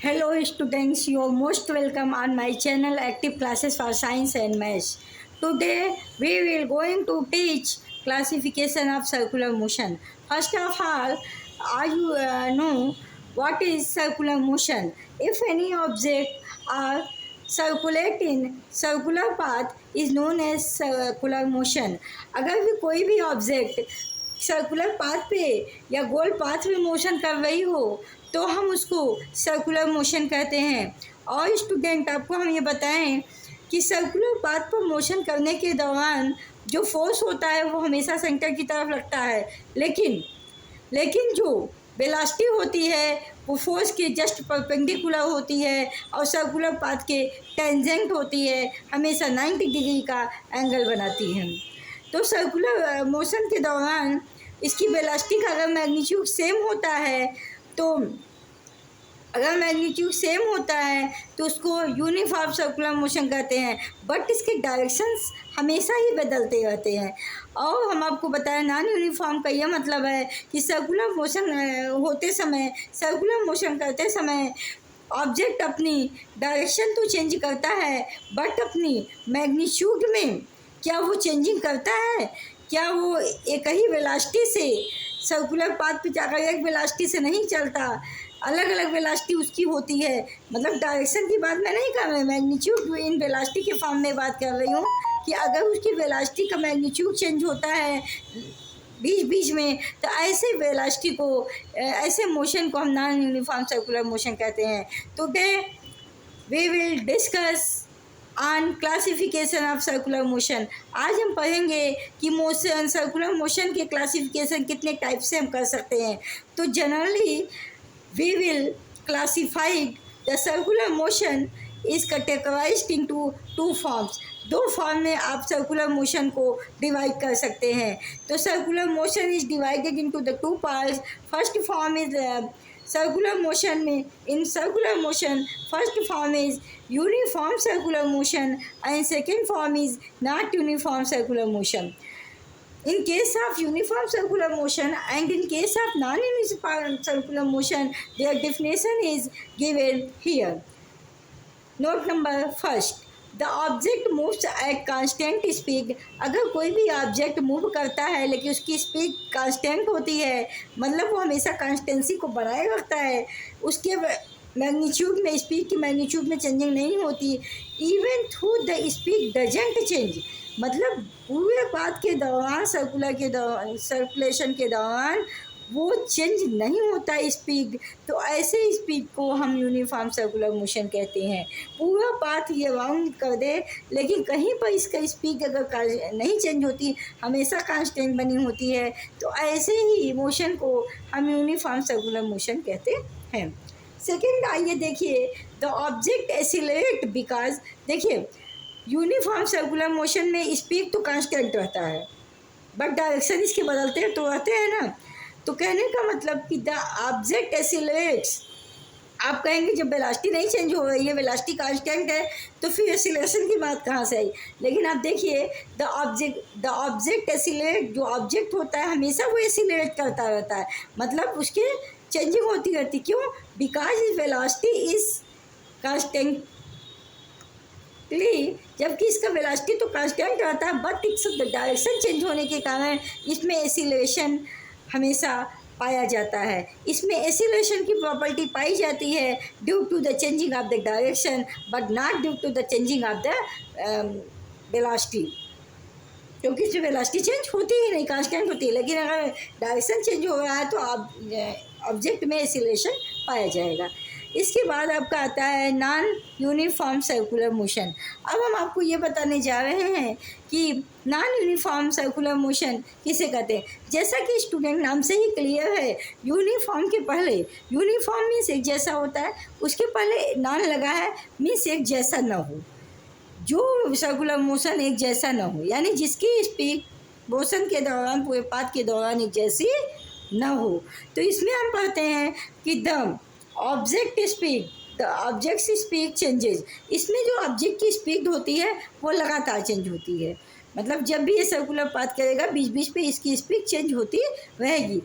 Hello students, you are most welcome on my channel Active Classes for Science and Maths. Today we will going to teach classification of circular motion. First of all, are you know what is circular motion? If any object or circulate in circular path is known as circular motion. अगर भी कोई भी object circular path पे या गोल path में motion कर रही हो तो हम उसको सर्कुलर मोशन कहते हैं। और स्टूडेंट आपको हम ये बताएं कि सर्कुलर पाथ पर मोशन करने के दौरान जो फोर्स होता है वो हमेशा सेंटर की तरफ लगता है, लेकिन जो वेलोसिटी होती है वो फोर्स के जस्ट परपेंडिकुलर होती है और सर्कुलर पाथ के टेंजेंट होती है, हमेशा 90 डिग्री का एंगल बनाती है। तो सर्कुलर मोशन के दौरान इसकी वेलोसिटी का अगर मैग्नीट्यूड सेम होता है तो उसको यूनिफॉर्म सर्कुलर मोशन कहते हैं, बट इसके डायरेक्शंस हमेशा ही बदलते रहते हैं। और हम आपको बताएं नॉन यूनिफॉर्म का यह मतलब है कि सर्कुलर मोशन करते समय ऑब्जेक्ट अपनी डायरेक्शन तो चेंज करता है, बट अपनी मैग्नीट्यूड में क्या वो चेंजिंग करता है? क्या वो एक ही वेलोसिटी से सर्कुलर पाथ पे जाकर एक वेलोसिटी से नहीं चलता, अलग अलग वेलोसिटी उसकी होती है। मतलब डायरेक्शन की बात मैं नहीं कर रही, मैग्नीट्यूड इन वेलोसिटी के फॉर्म में बात कर रही हूँ कि अगर उसकी वेलोसिटी का मैग्नीट्यूड चेंज होता है बीच में तो ऐसे मोशन को हम नॉन यूनिफॉर्म सर्कुलर मोशन कहते हैं। Today we will discuss on classification of circular motion. आज हम पढ़ेंगे कि सर्कुलर मोशन के क्लासिफिकेशन कितने टाइप से हम कर सकते हैं। तो generally we will classify the circular motion is categorized into two forms. दो फॉर्म में आप सर्कुलर मोशन को डिवाइड कर सकते हैं। तो circular motion is divided into the two parts. First form is circular motion में in circular motion first form is uniform circular motion and second form is not uniform circular motion. In case of uniform circular motion and in case of non-uniform circular motion, their definition is given here. Note number first, the object moves at constant speed. अगर कोई भी object move करता है लेकिन उसकी speed constant होती है, मतलब वो हमेशा कांस्टेंसी को बनाए रखता है, उसके मैग्नीट्यूड में स्पीड की मैग्नीट्यूड में चेंजिंग नहीं होती, even through the speed doesn't change. मतलब पूरे पाथ के दौरान सर्कुलेशन के दौरान वो चेंज नहीं होता स्पीड, तो ऐसे स्पीड को हम यूनिफॉर्म सर्कुलर मोशन कहते हैं। पूरा पाथ ये राउंड कर दे लेकिन कहीं पर इसका स्पीड अगर नहीं चेंज होती, हमेशा कांस्टेंट बनी होती है, तो ऐसे ही मोशन को हम यूनिफॉर्म सर्कुलर मोशन कहते हैं। सेकेंड आइए देखिए, द ऑब्जेक्ट एक्सीलरेट बिकॉज, देखिए यूनिफॉर्म सर्कुलर मोशन में स्पीड तो कांस्टेंट रहता है बट डायरेक्शन इसके बदलते तो रहते हैं ना। तो कहने का मतलब कि द ऑब्जेक्ट एक्सीलरेट्स, आप कहेंगे जब वेलोसिटी नहीं चेंज हो रही है, वेलोसिटी कांस्टेंट है, तो फिर एक्सीलरेशन की बात कहाँ से आई? लेकिन आप देखिए द ऑब्जेक्ट एक्सीलरेट, जो ऑब्जेक्ट होता है हमेशा वो एक्सीलरेट करता रहता है, मतलब उसके चेंजिंग होती रहती। क्यों? Because is velocity is constant, जबकि इसका वेलोसिटी तो कांस्टेंट रहता है, बट डायरेक्शन चेंज होने के कारण इसमें एक्सीलरेशन हमेशा पाया जाता है। इसमें एक्सीलरेशन की प्रॉपर्टी पाई जाती है due to the changing of the direction but not due to the changing of the velocity, क्योंकि इसमें वेलोसिटी चेंज होती ही नहीं, कांस्टेंट होती है, लेकिन अगर डायरेक्शन चेंज हो रहा है तो ऑब्जेक्ट में एक्सीलरेशन पाया जाएगा। इसके बाद आपका आता है नॉन यूनिफॉर्म सर्कुलर मोशन। अब हम आपको ये बताने जा रहे हैं कि नॉन यूनिफॉर्म सर्कुलर मोशन किसे कहते हैं। जैसा कि स्टूडेंट नाम से ही क्लियर है, यूनिफॉर्म के पहले, यूनिफॉर्म मीन्स एक जैसा होता है, उसके पहले नॉन लगा है मीन्स एक जैसा न हो, जो सर्कुलर मोशन एक जैसा न हो, यानी जिसकी स्पीड मोशन के दौरान पूरे पाथ के दौरान एक जैसी न हो। तो इसमें हम पढ़ते हैं कि द ऑब्जेक्ट स्पीड चेंजेस। इसमें जो ऑब्जेक्ट की स्पीड होती है वो लगातार चेंज होती है, मतलब जब भी ये सर्कुलर पाथ करेगा बीच बीच पे इसकी स्पीड चेंज होती रहेगी।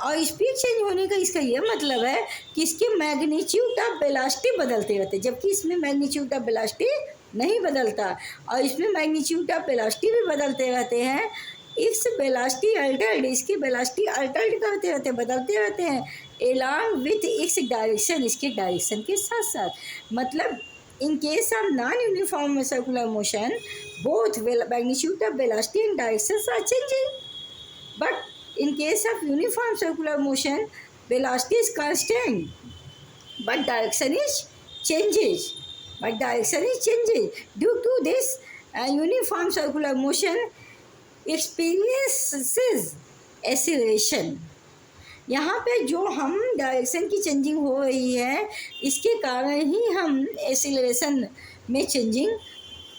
और स्पीड चेंज होने का इसका ये मतलब है कि इसके मैग्नीट्यूड ऑफ वेलोसिटी बदलते रहते हैं, जबकि इसमें मैग्नीट्यूड ऑफ वेलोसिटी नहीं बदलता। और इसमें मैग्नीट्यूड ऑफ वेलोसिटी भी बदलते रहते हैं। इस वेलोसिटी अल्टर्ड, इसकी वेलोसिटी अल्टर्ड करते रहते हैं, बदलते रहते हैं एलॉन्ग विथ इट्स डायरेक्शन, इसके डायरेक्शन के साथ साथ। मतलब in case of non uniform circular motion both magnitude of velocity and directions are changing, but in case of uniform circular motion velocity is constant but direction is changes, due to this uniform circular motion experiences acceleration। यहाँ पे जो हम direction की changing हो रही है इसके कारण ही हम एक्सीलरेशन में चेंजिंग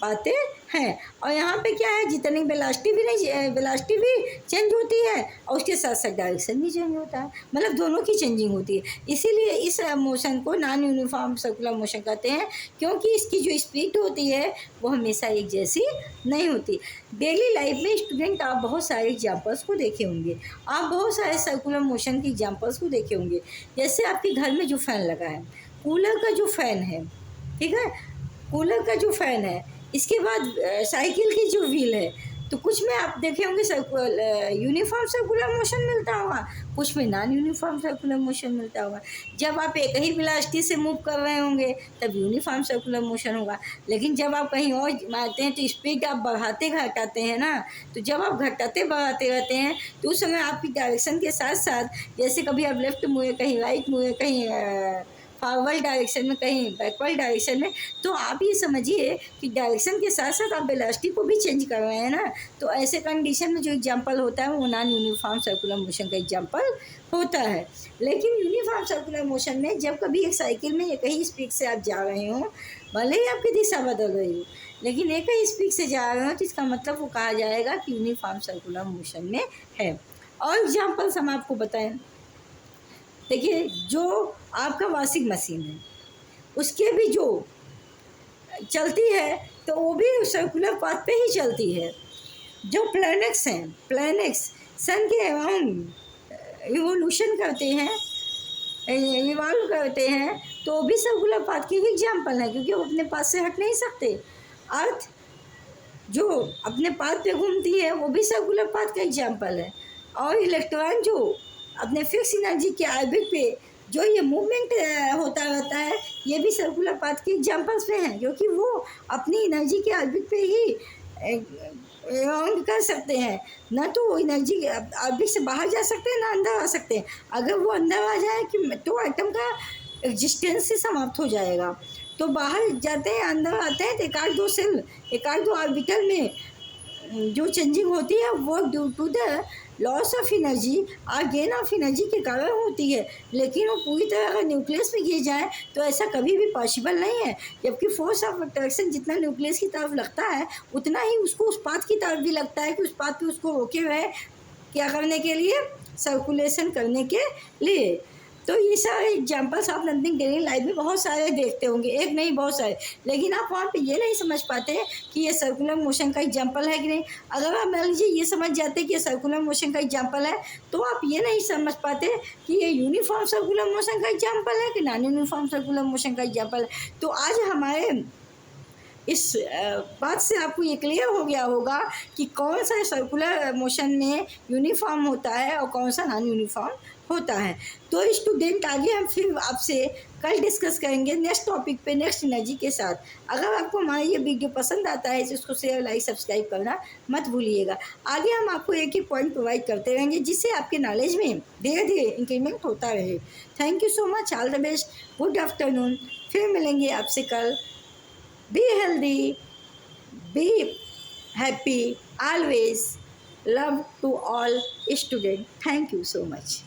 पाते हैं। और यहाँ पे क्या है, जितनी वेलोसिटी भी चेंज होती है और उसके साथ साथ डायरेक्शन भी चेंज होता है, मतलब दोनों की चेंजिंग होती है। इसीलिए इस मोशन को नॉन यूनिफॉर्म सर्कुलर मोशन कहते हैं, क्योंकि इसकी जो स्पीड होती है वो हमेशा एक जैसी नहीं होती। डेली लाइफ में स्टूडेंट आप बहुत सारे एग्जाम्पल्स को देखे होंगे, आप बहुत सारे सर्कुलर मोशन के एग्जाम्पल्स को देखे होंगे। जैसे आपके घर में जो फ़ैन लगा है, कूलर का जो फ़ैन है, ठीक है, कूलर का जो फ़ैन है, इसके बाद साइकिल की जो व्हील है, तो कुछ में आप देखे होंगे यूनिफॉर्म सर्कुलर मोशन मिलता होगा, कुछ में नॉन यूनिफॉर्म सर्कुलर मोशन मिलता होगा। जब आप एक ही वेलोसिटी से मूव कर रहे होंगे तब यूनिफॉर्म सर्कुलर मोशन होगा, लेकिन जब आप कहीं और मारते हैं तो स्पीड आप बढ़ाते घटाते हैं ना, तो जब आप घटाते बढ़ाते रहते हैं तो उस समय आपकी डायरेक्शन के साथ साथ, जैसे कभी आप लेफ्ट मुड़े, कहीं राइट मुड़े, कहीं फॉरवर्ड डायरेक्शन में, कहीं बैकवर्ड डायरेक्शन में, तो आप ये समझिए कि डायरेक्शन के साथ साथ आप वेलोसिटी को भी चेंज कर रहे हैं ना। तो ऐसे कंडीशन में जो एग्जांपल होता है वो नॉन यूनिफॉर्म सर्कुलर मोशन का एग्जांपल होता है। लेकिन यूनिफॉर्म सर्कुलर मोशन में जब कभी एक साइकिल में एक ही स्पीड से आप जा रहे हो, भले ही आपकी दिशा बदल रही हो, लेकिन एक ही स्पीड से जा रहे हो, तो इसका मतलब वो कहा जाएगा कि यूनिफॉर्म सर्कुलर मोशन में है। और एग्जाम्पल्स हम आपको बताएं, देखिए जो आपका वॉशिंग मशीन है उसके भी जो चलती है तो वो भी सर्कुलर पाथ पे ही चलती है। जो प्लैनेट्स हैं, प्लैनेट्स सन के अराउंड इवोल्यूशन करते हैं, इवॉल्व करते हैं, तो वो भी सर्कुलर पाथ की ही एग्जाम्पल है, क्योंकि वो अपने पाथ से हट नहीं सकते। अर्थ जो अपने पाथ पे घूमती है वो भी सर्कुलर पाथ का एग्जाम्पल है। और इलेक्ट्रॉन जो अपने फिक्स एनर्जी के ऑर्बिट पे जो ये मूवमेंट होता रहता है, ये भी सर्कुलर पाथ के एग्जाम्पल्स पे हैं, क्योंकि वो अपनी एनर्जी के ऑर्बिट पे ही राउंड कर सकते हैं, ना तो वो एनर्जी ऑर्बिट से बाहर जा सकते हैं ना अंदर आ सकते हैं। अगर वो अंदर आ जाए कि तो एटम का एग्जिस्टेंस ही समाप्त हो जाएगा। तो बाहर जाते हैं, अंदर आते हैं, तो एक आध दो ऑर्बिटल में जो चेंजिंग होती है वो due to the loss of energy और गेन ऑफ एनर्जी के कारण होती है। लेकिन वो पूरी तरह अगर न्यूक्लियस में गिर जाए तो ऐसा कभी भी पॉसिबल नहीं है, जबकि फोर्स ऑफ अट्रैक्शन जितना न्यूक्लियस की तरफ लगता है उतना ही उसको उस पाथ की तरफ भी लगता है, कि उस पाथ पे उसको रोके हुए क्या करने के लिए, सर्कुलेशन करने के लिए। तो ये सारे एग्जाम्पल्स आप अपनी डेली लाइफ में बहुत सारे देखते होंगे, एक नहीं बहुत सारे, लेकिन आप वहाँ पे ये नहीं समझ पाते कि ये सर्कुलर मोशन का एग्जाम्पल है कि नहीं। अगर आप मान लीजिए ये समझ जाते कि ये सर्कुलर मोशन का एग्जाम्पल है, तो आप ये नहीं समझ पाते कि ये यूनिफॉर्म सर्कुलर मोशन का एग्जाम्पल है कि नॉन यूनिफॉर्म सर्कुलर मोशन का एग्जाम्पल है। तो आज हमारे इस बात से आपको ये क्लियर हो गया होगा कि कौन सा सर्कुलर मोशन में यूनिफॉर्म होता है और कौन सा नॉन यूनिफॉर्म होता है। तो स्टूडेंट आगे हम फिर आपसे कल डिस्कस करेंगे नेक्स्ट टॉपिक पे, नेक्स्ट एनर्जी के साथ। अगर आपको हमारा ये वीडियो पसंद आता है तो इसको शेयर, लाइक, सब्सक्राइब करना मत भूलिएगा। आगे हम आपको एक ही पॉइंट प्रोवाइड करते रहेंगे जिससे आपके नॉलेज में धीरे धीरे इंक्रीमेंट होता रहे। Thank you so much, all the best, good afternoon. फिर मिलेंगे आपसे कल। Be healthy, be happy, always. Love to all students. Thank you so much.